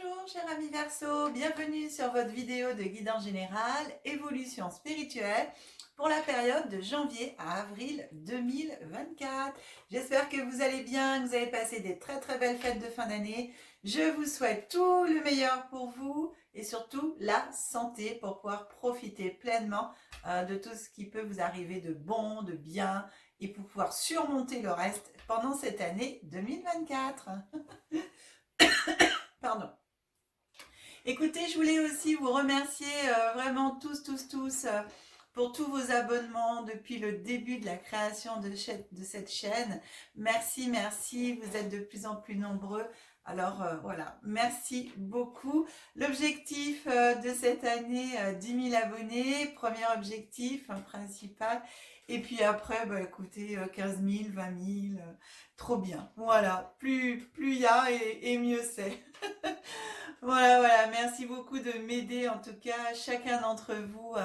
Bonjour chers amis Verseau, bienvenue sur votre vidéo de guidance générale évolution spirituelle pour la période de janvier à avril 2024. J'espère que vous allez bien, que vous avez passé des très belles fêtes de fin d'année. Je vous souhaite tout le meilleur pour vous et surtout la santé pour pouvoir profiter pleinement de tout ce qui peut vous arriver de bon, de bien et pour pouvoir surmonter le reste pendant cette année 2024. Pardon. Écoutez, je voulais aussi vous remercier vraiment tous pour tous vos abonnements depuis le début de la création de cette chaîne. Merci, vous êtes de plus en plus nombreux. Alors voilà, merci beaucoup. L'objectif de cette année, 10 000 abonnés, premier objectif principal. Et puis après, écoutez, 15 000, 20 000, trop bien. Voilà, plus il y a et mieux c'est. Voilà, merci beaucoup de m'aider en tout cas, chacun d'entre vous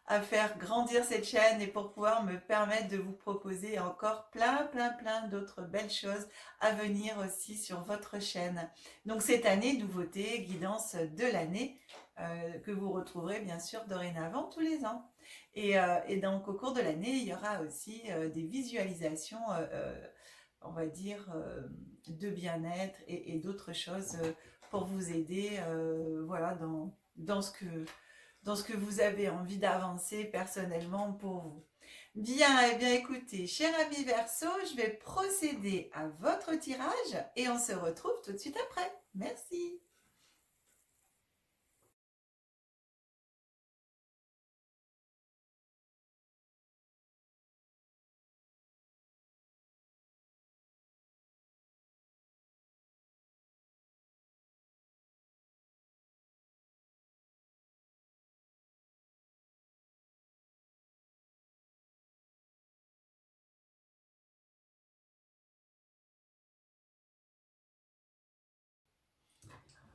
à faire grandir cette chaîne et pour pouvoir me permettre de vous proposer encore plein d'autres belles choses à venir aussi sur votre chaîne. Donc cette année, nouveauté, guidance de l'année, que vous retrouverez bien sûr dorénavant tous les ans. Et donc au cours de l'année, il y aura aussi des visualisations, on va dire, de bien-être et d'autres choses pour vous aider voilà, dans ce que vous avez envie d'avancer personnellement pour vous. Bien, eh bien écoutez, cher ami Verseau, je vais procéder à votre tirage et on se retrouve tout de suite après. Merci.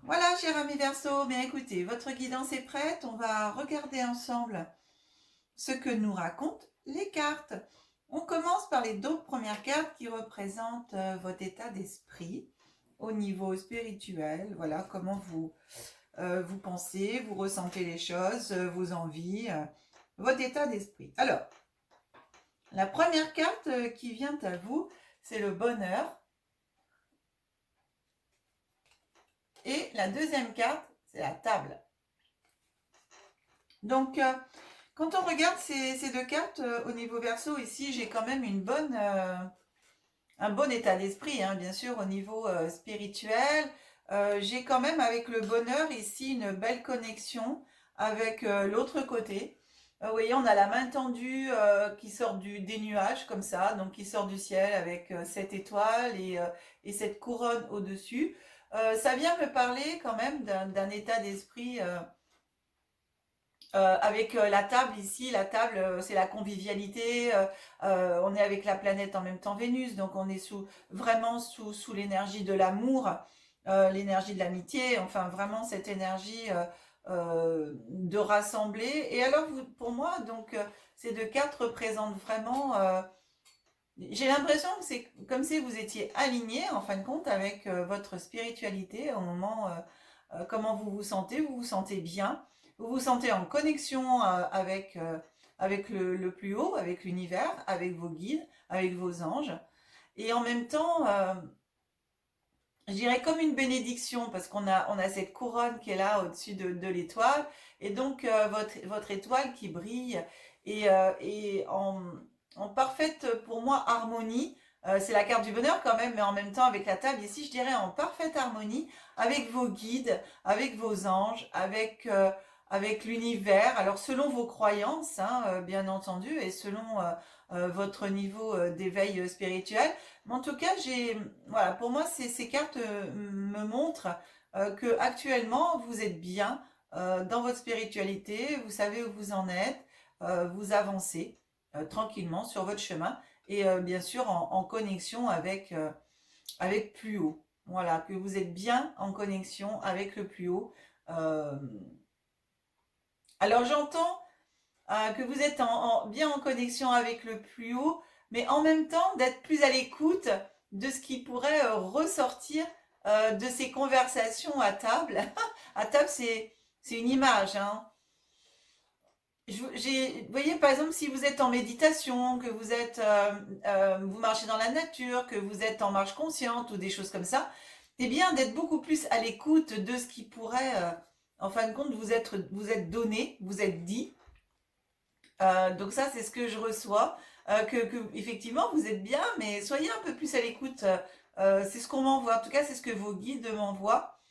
Voilà, cher ami Verseau, bien écoutez, votre guidance est prête. On va regarder ensemble ce que nous racontent les cartes. On commence par les deux premières cartes qui représentent votre état d'esprit au niveau spirituel. Voilà comment vous pensez, vous ressentez les choses, vos envies, votre état d'esprit. Alors, la première carte qui vient à vous, c'est le bonheur. Et la deuxième carte, c'est la table. Donc, quand on regarde ces deux cartes au niveau Verseau, ici, j'ai quand même un bon état d'esprit, hein, bien sûr, au niveau spirituel. J'ai quand même avec le bonheur ici une belle connexion avec l'autre côté. Vous voyez, on a la main tendue qui sort des nuages comme ça, donc qui sort du ciel avec cette étoile et cette couronne au-dessus. Ça vient me parler quand même d'un état d'esprit avec la table ici. La table, c'est la convivialité. On est avec la planète en même temps Vénus, donc on est vraiment sous l'énergie de l'amour, l'énergie de l'amitié, enfin vraiment cette énergie de rassembler. Et alors, pour moi, donc ces deux cartes représentent vraiment. J'ai l'impression que c'est comme si vous étiez aligné en fin de compte avec votre spiritualité au moment comment vous vous sentez bien, vous vous sentez en connexion avec le plus haut, avec l'univers, avec vos guides, avec vos anges. Et en même temps, je dirais comme une bénédiction, parce on a cette couronne qui est là au-dessus de l'étoile, et donc votre étoile qui brille, et en parfaite, pour moi, harmonie. C'est la carte du bonheur quand même, mais en même temps avec la table ici, je dirais en parfaite harmonie avec vos guides, avec vos anges, avec l'univers. Alors selon vos croyances, hein, bien entendu, et selon votre niveau d'éveil spirituel. Mais en tout cas, voilà, pour moi, ces cartes me montrent que actuellement vous êtes bien dans votre spiritualité, vous savez où vous en êtes, vous avancez tranquillement sur votre chemin et bien sûr en connexion avec plus haut. Voilà, que vous êtes bien en connexion avec le plus haut. Euh, alors j'entends que vous êtes bien en connexion avec le plus haut, mais en même temps d'être plus à l'écoute de ce qui pourrait ressortir de ces conversations à table. À table, c'est une image, hein. Vous voyez, par exemple, si vous êtes en méditation, que vous êtes, vous marchez dans la nature, que vous êtes en marche consciente ou des choses comme ça, eh bien, d'être beaucoup plus à l'écoute de ce qui pourrait, en fin de compte, vous être donné, vous être dit. Donc ça, c'est ce que je reçois, effectivement, vous êtes bien, mais soyez un peu plus à l'écoute. C'est ce qu'on m'envoie. En tout cas, c'est ce que vos guides m'envoient.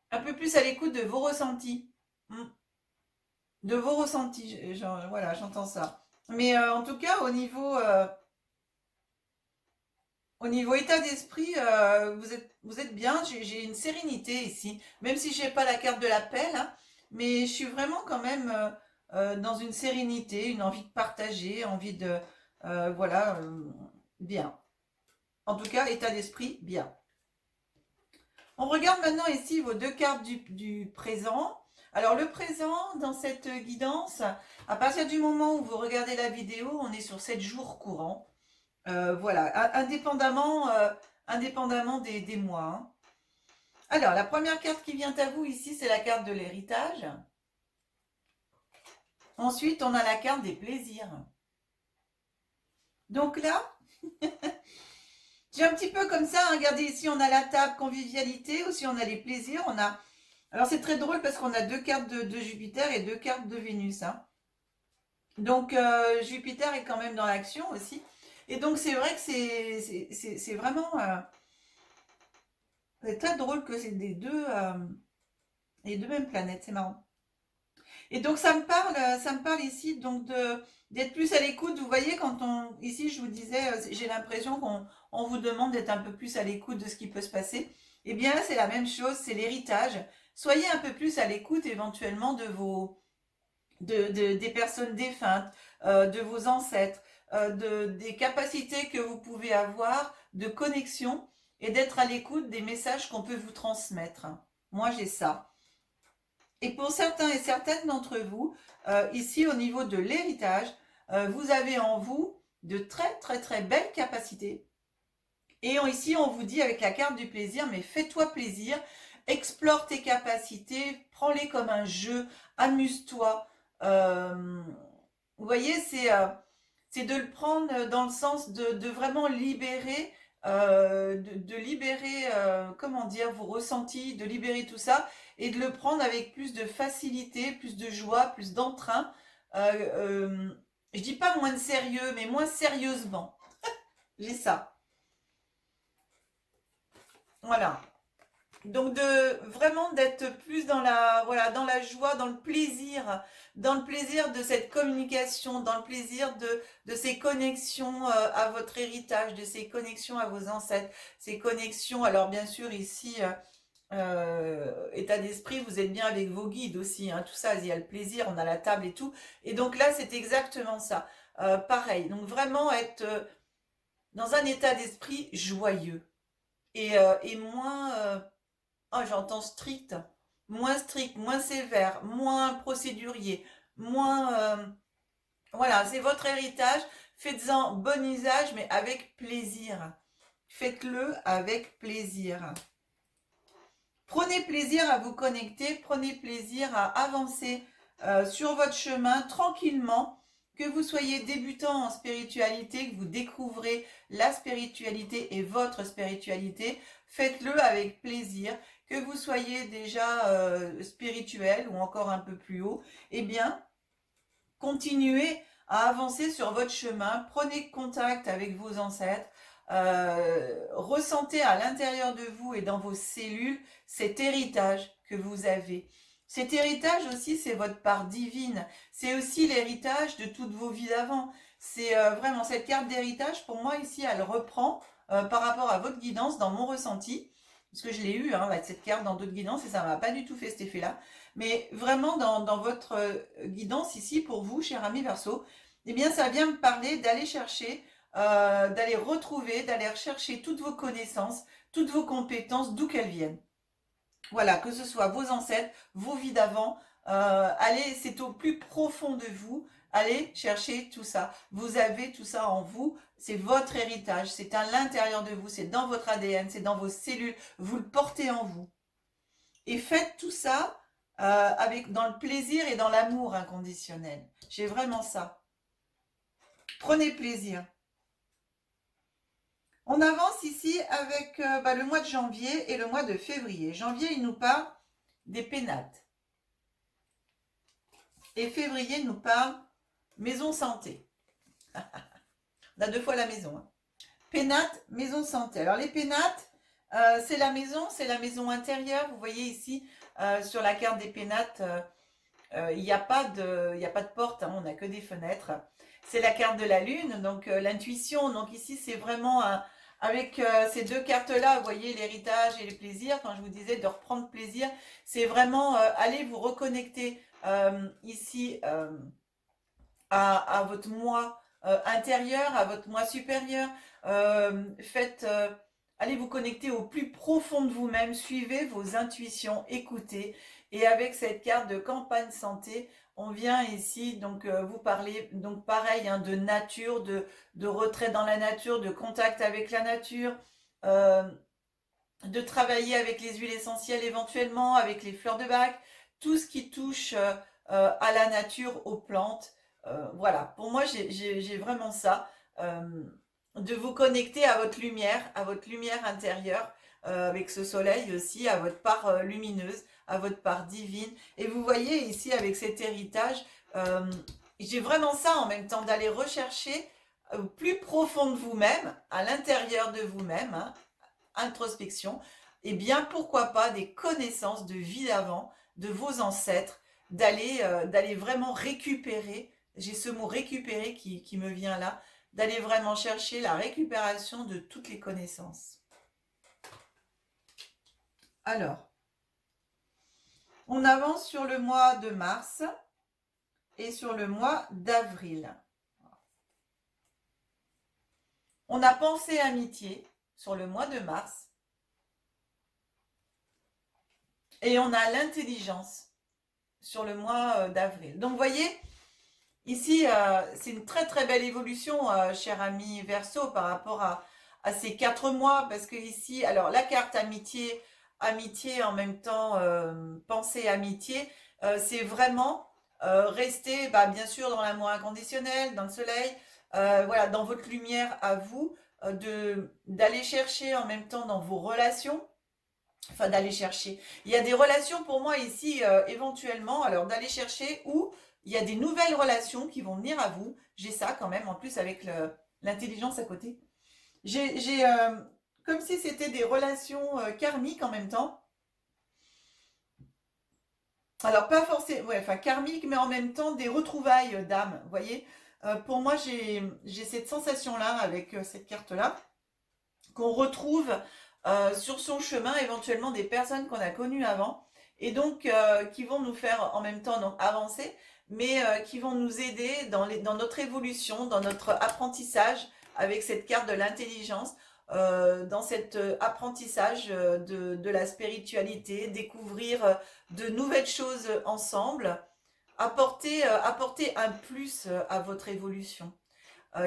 Un peu plus à l'écoute de vos ressentis. Mm. De vos ressentis. Voilà, j'entends ça. Mais en tout cas, au niveau état d'esprit, vous êtes bien. J'ai une sérénité ici. Même si je n'ai pas la carte de la paix, hein, mais je suis vraiment quand même dans une sérénité, une envie de partager, envie de... voilà, bien. En tout cas, état d'esprit, bien. On regarde maintenant ici vos deux cartes du présent. Alors le présent, dans cette guidance, à partir du moment où vous regardez la vidéo, on est sur 7 jours courants. Voilà, indépendamment des mois, hein. Alors, la première carte qui vient à vous ici, c'est la carte de l'héritage. Ensuite, on a la carte des plaisirs. Donc là, j'ai un petit peu comme ça, hein, regardez ici, on a la table convivialité, aussi on a les plaisirs, on a... Alors c'est très drôle parce qu'on a deux cartes de Jupiter et deux cartes de Vénus, hein. Donc Jupiter est quand même dans l'action aussi. Et donc c'est vrai que c'est vraiment... c'est très drôle que c'est les deux mêmes planètes, c'est marrant. Et donc ça me parle ici donc d'être plus à l'écoute. Vous voyez, ici je vous disais, j'ai l'impression qu'on vous demande d'être un peu plus à l'écoute de ce qui peut se passer. Eh bien là c'est la même chose, c'est l'héritage. Soyez un peu plus à l'écoute éventuellement des personnes défuntes, de vos ancêtres, des capacités que vous pouvez avoir de connexion et d'être à l'écoute des messages qu'on peut vous transmettre. Moi j'ai ça. Et pour certains et certaines d'entre vous, ici au niveau de l'héritage, vous avez en vous de très très très belles capacités. Et ici on vous dit avec la carte du plaisir, mais fais-toi plaisir, explore tes capacités, prends-les comme un jeu, amuse-toi. Euh, vous voyez, c'est de le prendre dans le sens de vraiment libérer, de libérer, comment dire, vos ressentis, de libérer tout ça et de le prendre avec plus de facilité, plus de joie, plus d'entrain. Je dis pas moins de sérieux, mais moins sérieusement. J'ai ça. Voilà. Donc de vraiment d'être plus dans dans la joie, dans le plaisir de cette communication, dans le plaisir de ces connexions à votre héritage, de ces connexions à vos ancêtres, ces connexions. Alors bien sûr ici, état d'esprit, vous êtes bien avec vos guides aussi, hein, tout ça, il y a le plaisir, on a la table et tout. Et donc là, c'est exactement ça. Pareil. Donc vraiment être dans un état d'esprit joyeux et moins oh, j'entends strict, moins sévère, moins procédurier, moins... voilà, c'est votre héritage. Faites-en bon usage, mais avec plaisir. Faites-le avec plaisir. Prenez plaisir à vous connecter, prenez plaisir à avancer sur votre chemin tranquillement. Que vous soyez débutant en spiritualité, que vous découvrez la spiritualité et votre spiritualité, faites-le avec plaisir. Que vous soyez déjà spirituel ou encore un peu plus haut, eh bien, continuez à avancer sur votre chemin, prenez contact avec vos ancêtres, ressentez à l'intérieur de vous et dans vos cellules cet héritage que vous avez. Cet héritage aussi, c'est votre part divine. C'est aussi l'héritage de toutes vos vies d'avant. C'est vraiment cette carte d'héritage, pour moi ici, elle reprend par rapport à votre guidance dans mon ressenti. Parce que je l'ai eu, hein, cette carte dans d'autres guidances et ça ne m'a pas du tout fait cet effet-là. Mais vraiment dans votre guidance ici, pour vous, cher ami Verseau, eh bien ça vient me parler d'aller chercher, d'aller retrouver, d'aller rechercher toutes vos connaissances, toutes vos compétences, d'où qu'elles viennent. Voilà, que ce soit vos ancêtres, vos vies d'avant, allez, c'est au plus profond de vous, Allez chercher tout ça. Vous avez tout ça en vous. C'est votre héritage. C'est à l'intérieur de vous. C'est dans votre ADN. C'est dans vos cellules. Vous le portez en vous. Et faites tout ça dans le plaisir et dans l'amour inconditionnel. J'ai vraiment ça. Prenez plaisir. On avance ici avec le mois de janvier et le mois de février. Janvier, il nous parle des pénates. Et février nous parle maison santé. On a 2 fois la maison. Hein. Pénates, maison santé. Alors les pénates, c'est la maison intérieure. Vous voyez ici sur la carte des pénates, il n'y a pas de porte, hein, on n'a que des fenêtres. C'est la carte de la lune, donc l'intuition. Donc ici, c'est vraiment avec ces 2 cartes-là, vous voyez l'héritage et les plaisirs. Quand je vous disais de reprendre plaisir, c'est vraiment aller vous reconnecter ici à votre moi intérieur, à votre moi supérieur. Allez vous connecter au plus profond de vous-même, suivez vos intuitions, écoutez. Et avec cette carte de campagne santé, on vient ici donc vous parler, donc pareil, hein, de nature, de retrait dans la nature, de contact avec la nature, euh, de travailler avec les huiles essentielles éventuellement, avec les fleurs de bac, tout ce qui touche à la nature, aux plantes. Voilà, pour moi j'ai vraiment ça, de vous connecter à votre lumière intérieure, avec ce soleil aussi, à votre part lumineuse, à votre part divine. Et vous voyez ici avec cet héritage, j'ai vraiment ça en même temps, d'aller rechercher au plus profond de vous-même, à l'intérieur de vous-même, hein, introspection, et bien pourquoi pas des connaissances de vie d'avant, de vos ancêtres, d'aller vraiment récupérer, j'ai ce mot récupérer qui me vient là, d'aller vraiment chercher la récupération de toutes les connaissances. Alors, on avance sur le mois de mars et sur le mois d'avril. On a pensée amitié sur le mois de mars. Et on a l'intelligence sur le mois d'avril. Donc, vous voyez, ici, c'est une très très belle évolution, cher ami Verseau, par rapport à ces 4 mois. Parce que ici, alors la carte amitié en même temps, pensée amitié, c'est vraiment rester, bien sûr, dans l'amour inconditionnel, dans le soleil, voilà, dans votre lumière à vous, d'aller chercher en même temps dans vos relations. Enfin, d'aller chercher. Il y a des relations pour moi ici, éventuellement, alors d'aller chercher où il y a des nouvelles relations qui vont venir à vous. J'ai ça quand même, en plus avec l'intelligence à côté. J'ai comme si c'était des relations karmiques en même temps. Alors, pas forcément, ouais, enfin karmiques, mais en même temps des retrouvailles d'âme. Vous voyez. Pour moi, j'ai cette sensation-là avec cette carte-là, qu'on retrouve sur son chemin éventuellement des personnes qu'on a connues avant et donc qui vont nous faire en même temps donc, avancer, mais qui vont nous aider dans notre évolution, dans notre apprentissage avec cette carte de l'intelligence, dans cet apprentissage de la spiritualité, découvrir de nouvelles choses ensemble, apporter un plus à votre évolution.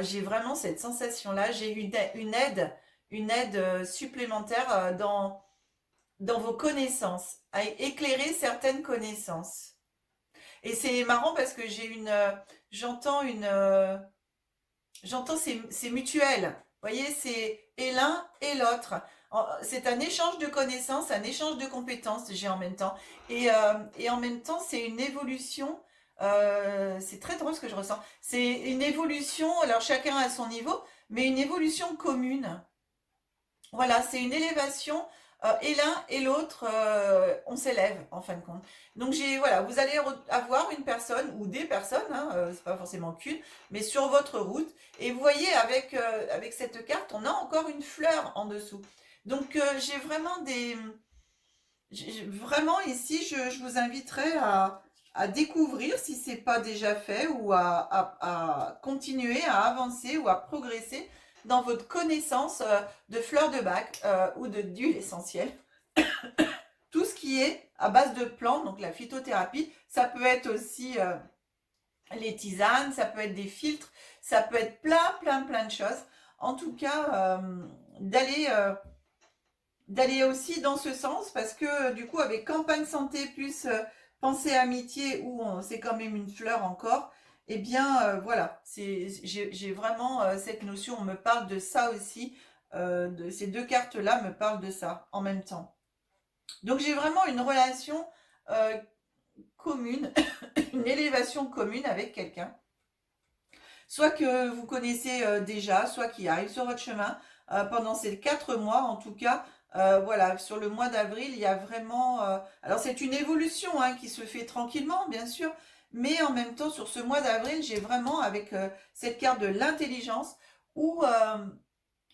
J'ai vraiment cette sensation-là, j'ai eu une aide supplémentaire dans vos connaissances, à éclairer certaines connaissances. Et c'est marrant parce que j'entends c'est mutuel. Vous voyez, c'est et l'un et l'autre. C'est un échange de connaissances, un échange de compétences, j'ai en même temps. Et en même temps, c'est une évolution. C'est très drôle ce que je ressens. C'est une évolution, alors chacun à son niveau, mais une évolution commune. Voilà, c'est une élévation, et l'un et l'autre, on s'élève en fin de compte. Donc voilà, vous allez avoir une personne ou des personnes, hein, c'est pas forcément qu'une, mais sur votre route. Et vous voyez, avec cette carte, on a encore une fleur en dessous. Donc j'ai vraiment vraiment ici, je vous inviterai à découvrir si c'est pas déjà fait ou à continuer à avancer ou à progresser dans votre connaissance de fleurs de bac ou d'huile essentielle. Tout ce qui est à base de plantes, donc la phytothérapie, ça peut être aussi les tisanes, ça peut être des filtres, ça peut être plein de choses. En tout cas, d'aller aussi dans ce sens parce que du coup avec campagne santé plus pensée amitié où c'est quand même une fleur encore, eh bien voilà, j'ai vraiment cette notion, on me parle de ça aussi, de ces deux cartes-là me parlent de ça en même temps. Donc j'ai vraiment une relation euh, commune, une élévation commune avec quelqu'un, soit que vous connaissez déjà, soit qui arrive sur votre chemin pendant ces 4 mois en tout cas. Voilà, sur le mois d'avril, il y a vraiment... alors c'est une évolution hein, qui se fait tranquillement, bien sûr, mais en même temps, sur ce mois d'avril, j'ai vraiment, avec cette carte de l'intelligence, où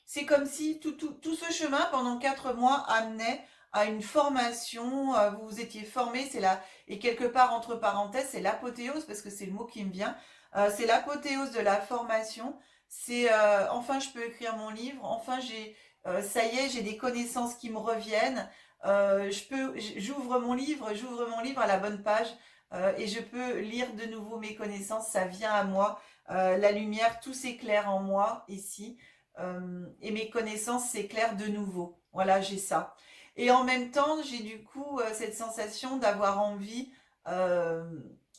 c'est comme si tout ce chemin pendant 4 mois amenait à une formation, vous vous étiez formé, c'est là, et quelque part entre parenthèses, c'est l'apothéose, parce que c'est le mot qui me vient, c'est l'apothéose de la formation, c'est enfin je peux écrire mon livre, enfin ça y est, j'ai des connaissances qui me reviennent, j'ouvre mon livre à la bonne page, et je peux lire de nouveau mes connaissances, ça vient à moi, la lumière, tout s'éclaire en moi ici, et mes connaissances s'éclairent de nouveau. Voilà, j'ai ça. Et en même temps, j'ai du coup cette sensation d'avoir envie euh,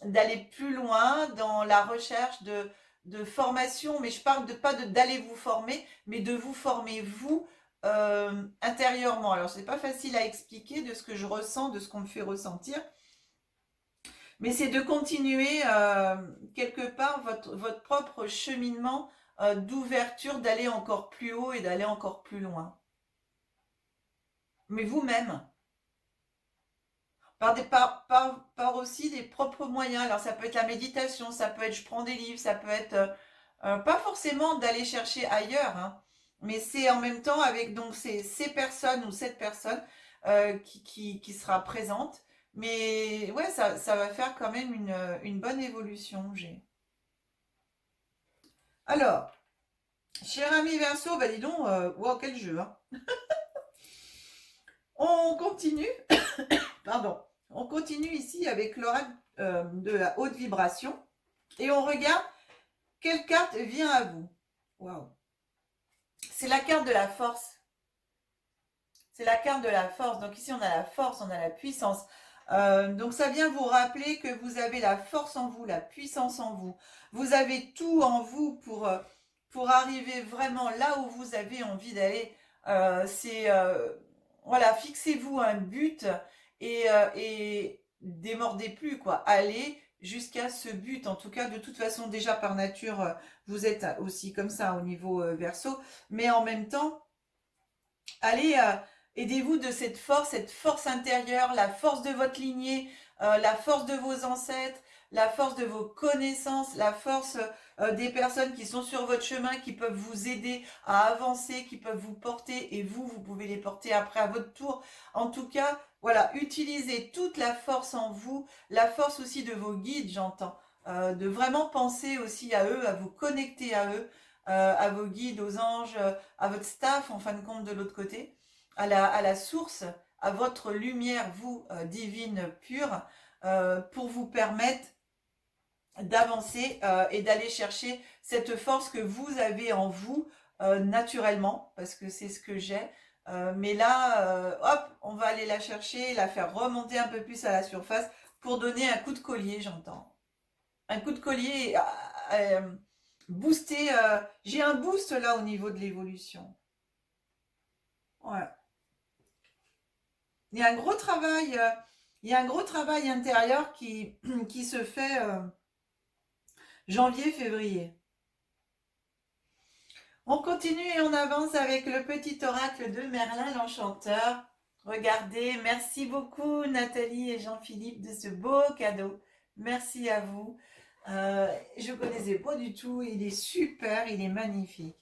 d'aller plus loin dans la recherche de formation, mais je parle de pas d'aller vous former, mais de vous former vous intérieurement. Alors c'est pas facile à expliquer de ce que je ressens, de ce qu'on me fait ressentir, mais c'est de continuer quelque part votre propre cheminement d'ouverture, d'aller encore plus haut et d'aller encore plus loin. Mais vous-même, par aussi des propres moyens. Alors ça peut être la méditation, ça peut être je prends des livres, ça peut être pas forcément d'aller chercher ailleurs, hein, mais c'est en même temps avec donc ces personnes ou cette personne qui sera présente. Mais ouais, ça va faire quand même une bonne évolution, j'ai. Alors, cher ami Verseau, bah dis donc, wow, quel jeu, hein. On continue, pardon, on continue ici avec l'oracle de la haute vibration et on regarde quelle carte vient à vous. Waouh. C'est la carte de la force. C'est la carte de la force. Donc ici on a la force, on a la puissance. Donc ça vient vous rappeler que vous avez la force en vous, la puissance en vous. Vous avez tout en vous pour arriver vraiment là où vous avez envie d'aller. C'est voilà, fixez-vous un but et démordez plus quoi. Allez jusqu'à ce but. En tout cas, de toute façon, déjà par nature, vous êtes aussi comme ça au niveau verso, mais en même temps, allez, aidez-vous de cette force intérieure, la force de votre lignée, la force de vos ancêtres, la force de vos connaissances, la force des personnes qui sont sur votre chemin, qui peuvent vous aider à avancer, qui peuvent vous porter, et vous pouvez les porter après à votre tour. En tout cas, voilà, utilisez toute la force en vous, la force aussi de vos guides, j'entends, de vraiment penser aussi à eux, à vous connecter à eux, à vos guides, aux anges, à votre staff en fin de compte de l'autre côté, à la source, à votre lumière, vous, divine pure, pour vous permettre d'avancer et d'aller chercher cette force que vous avez en vous naturellement, parce que c'est ce que j'ai. Mais là, hop, on va aller la chercher, la faire remonter un peu plus à la surface pour donner un coup de collier, j'entends. Un coup de collier booster. J'ai un boost là au niveau de l'évolution. Ouais. Il y a un gros travail, il y a un gros travail intérieur qui se fait janvier-février. On continue et on avance avec le petit oracle de Merlin l'Enchanteur. Regardez, merci beaucoup Nathalie et Jean-Philippe de ce beau cadeau. Merci à vous. Je ne connaissais pas du tout, il est super, il est magnifique.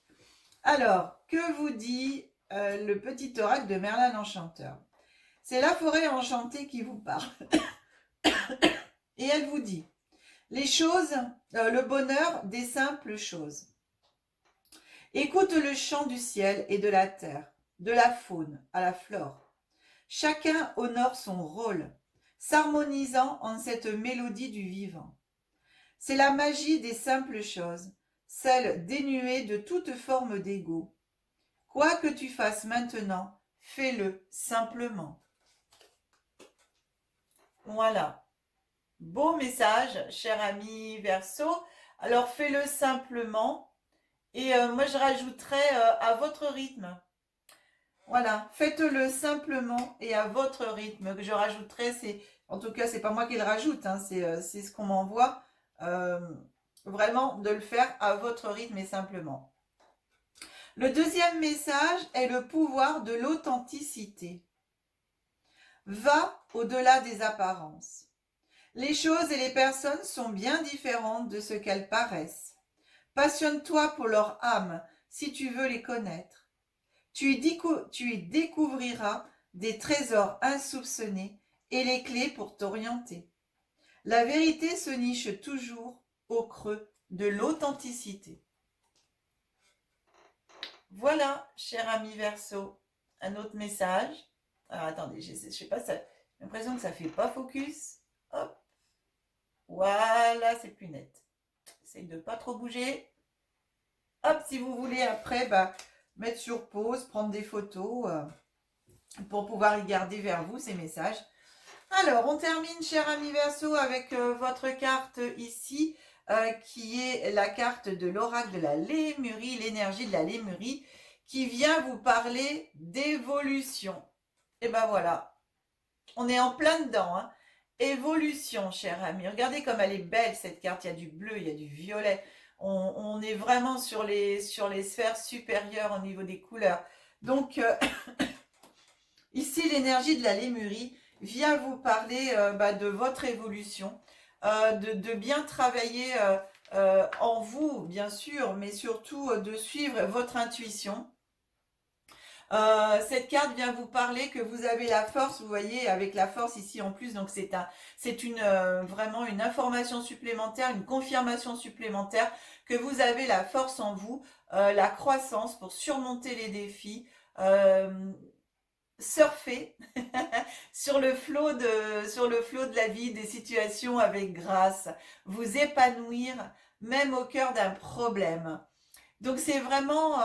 Alors, que vous dit le petit oracle de Merlin l'Enchanteur? C'est la forêt enchantée qui vous parle. Et elle vous dit, les choses, le bonheur des simples choses. Écoute le chant du ciel et de la terre, de la faune à la flore. Chacun honore son rôle, s'harmonisant en cette mélodie du vivant. C'est la magie des simples choses, celle dénuée de toute forme d'ego. Quoi que tu fasses maintenant, fais-le simplement. Voilà. Beau message, cher ami Verseau. Alors fais-le simplement. Et moi je rajouterais à votre rythme. Voilà, faites-le simplement et à votre rythme. Que je rajouterais, c'est, en tout cas, c'est pas moi qui le rajoute, hein, c'est ce qu'on m'envoie. Euh, Vraiment de le faire à votre rythme et simplement. Le deuxième message est le pouvoir de l'authenticité. Va au-delà des apparences. Les choses et les personnes sont bien différentes de ce qu'elles paraissent. Passionne-toi pour leur âme si tu veux les connaître. Tu y découvriras des trésors insoupçonnés et les clés pour t'orienter. La vérité se niche toujours au creux de l'authenticité. Voilà, cher ami Verseau, un autre message. Alors attendez, je sais pas, j'ai l'impression que ça fait pas focus. Hop, voilà, c'est plus net. Essaye de pas trop bouger. Hop, si vous voulez après, mettre sur pause, prendre des photos pour pouvoir y garder vers vous ces messages. Alors, on termine, cher ami Verseau, avec votre carte ici, qui est la carte de l'oracle de la Lémurie, l'énergie de la Lémurie, qui vient vous parler d'évolution. Et ben voilà, on est en plein dedans, hein. Évolution, cher ami. Regardez comme elle est belle, cette carte. Il y a du bleu, il y a du violet. On est vraiment sur les sphères supérieures au niveau des couleurs. Donc, ici, l'énergie de la Lémurie vient vous parler de votre évolution, de bien travailler en vous, bien sûr, mais surtout de suivre votre intuition. Cette carte vient vous parler que vous avez la force, vous voyez, avec la force ici en plus, donc c'est vraiment une information supplémentaire, une confirmation supplémentaire que vous avez la force en vous, la croissance pour surmonter les défis, surfer sur le flot de la vie, des situations avec grâce, vous épanouir même au cœur d'un problème. Donc c'est vraiment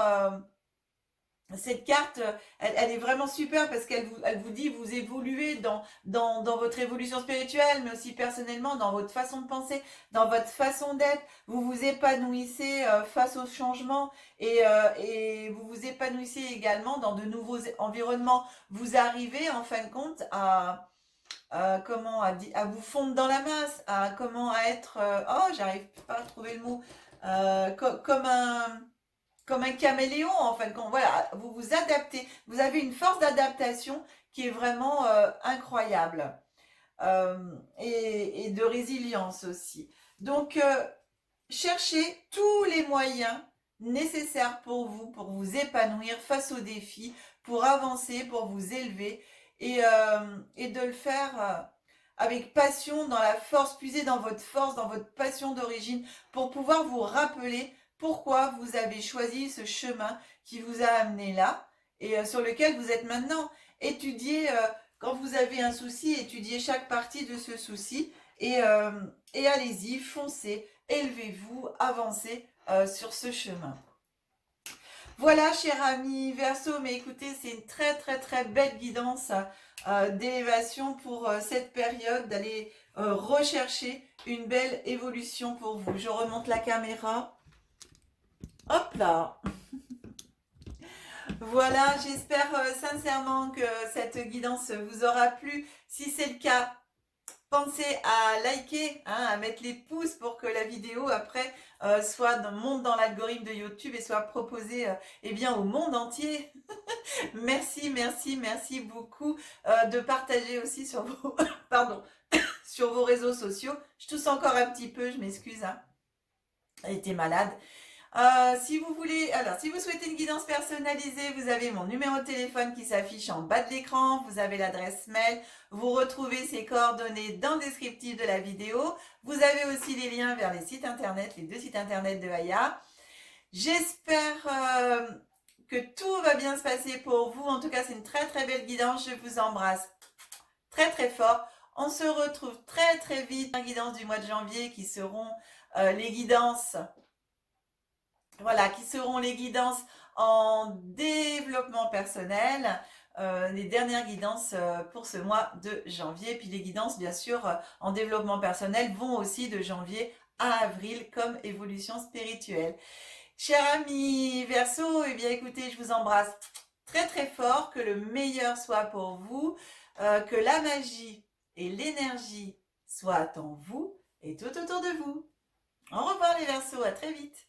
cette carte, elle est vraiment super parce elle vous dit vous évoluez dans votre évolution spirituelle, mais aussi personnellement, dans votre façon de penser, dans votre façon d'être. Vous vous épanouissez face au changement et vous vous épanouissez également dans de nouveaux environnements. Vous arrivez en fin de compte à vous fondre dans la masse, à être, j'arrive pas à trouver le mot, comme un caméléon en fin de compte. Voilà, vous vous adaptez. Vous avez une force d'adaptation qui est vraiment incroyable et de résilience aussi. Donc, cherchez tous les moyens nécessaires pour vous épanouir face aux défis, pour avancer, pour vous élever et de le faire avec passion, dans la force, puiser dans votre passion d'origine pour pouvoir vous rappeler pourquoi vous avez choisi ce chemin qui vous a amené là et sur lequel vous êtes maintenant. Étudiez, quand vous avez un souci, étudiez chaque partie de ce souci et allez-y, foncez, élevez-vous, avancez sur ce chemin. Voilà, cher ami Verseau, mais écoutez, c'est une très très très belle guidance d'élévation pour cette période, d'aller rechercher une belle évolution pour vous. Je remonte la caméra. Hop là. Voilà, j'espère sincèrement que cette guidance vous aura plu. Si c'est le cas, pensez à liker, hein, à mettre les pouces pour que la vidéo après monte dans l'algorithme de YouTube et soit proposée au monde entier. Merci, merci, merci beaucoup de partager aussi sur vos, pardon, sur vos réseaux sociaux. Je tousse encore un petit peu, je m'excuse. Hein. Elle était malade. Si vous souhaitez une guidance personnalisée, vous avez mon numéro de téléphone qui s'affiche en bas de l'écran, vous avez l'adresse mail, vous retrouvez ces coordonnées dans le descriptif de la vidéo, vous avez aussi les liens vers les sites internet, les 2 sites internet de Aya. J'espère que tout va bien se passer pour vous, en tout cas c'est une très très belle guidance, je vous embrasse très très fort. On se retrouve très très vite dans les guidances du mois de janvier qui seront les guidances, voilà, qui seront les guidances en développement personnel, les dernières guidances pour ce mois de janvier. Puis les guidances, bien sûr, en développement personnel vont aussi de janvier à avril comme évolution spirituelle. Cher ami Verseau, eh bien écoutez, je vous embrasse très très fort, que le meilleur soit pour vous, que la magie et l'énergie soient en vous et tout autour de vous. Au revoir les Verseaux, à très vite.